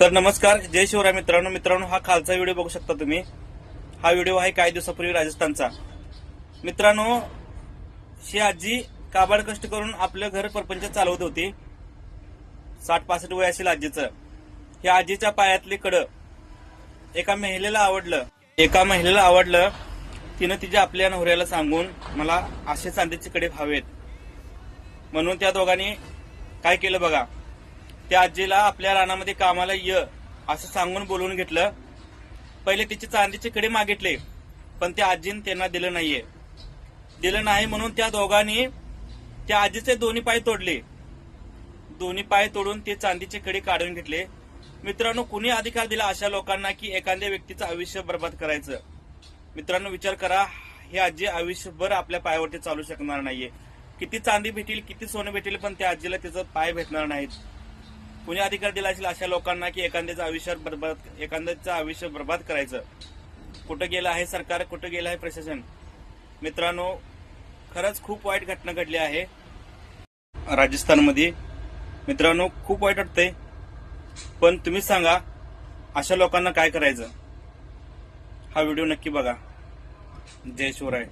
तर नमस्कार, जय शिवराय मित्रांनो, हा खालचा व्हिडिओ बघू शकता तुम्ही। हा व्हिडिओ आहे काही दिवसापूर्वी राजस्थानचा। मित्रांनो, ही आजी काबाड कष्ट करून आपलं घर परपंच चालवत होती। 60-65 वय असेल आजीचं। या आजीच्या पायातले कडं एका महिलेला आवडलं। तिनं तिच्या आपल्या नवऱ्याला सांगून मला असे चांदीचे कडे हवेत म्हणून त्या दोघांनी काय केलं बघा। त्या आजीला आपल्या रानामध्ये कामाला ये असं सांगून बोलवून घेतलं। पहिले तिचे चांदीचे कडे मागितले, पण त्या आजीने त्यांना दिलं नाही म्हणून त्या दोघांनी त्या आजीचे दोन्ही पाय तोडले। दोन्ही पाय तोडून ते चांदीचे कडे काढून घेतले। मित्रांनो, कुणी अधिकार दिला अशा लोकांना की एखाद्या व्यक्तीचं आयुष्य बर्बाद करायचं? मित्रांनो, विचार करा, ही आजी आयुष्यभर आपल्या पायावरती चालू शकणार नाहीये। किती चांदी भेटेल, किती सोनं भेटेल, पण त्या आजीला त्याचं पाय भेटणार नाहीत। कुणी अधिकार दिला असेल अशा लोकांना की एखाद्याचं आयुष्य बर्बाद करायचं? कुठं गेलं आहे सरकार, कुठं गेलं आहे प्रशासन? मित्रांनो, खरंच खूप वाईट घटना घडली आहे राजस्थानमध्ये। मित्रांनो, खूप वाईट वाटतंय, पण तुम्ही सांगा अशा लोकांना काय करायचं? हा व्हिडिओ नक्की बघा। जय शिवराय।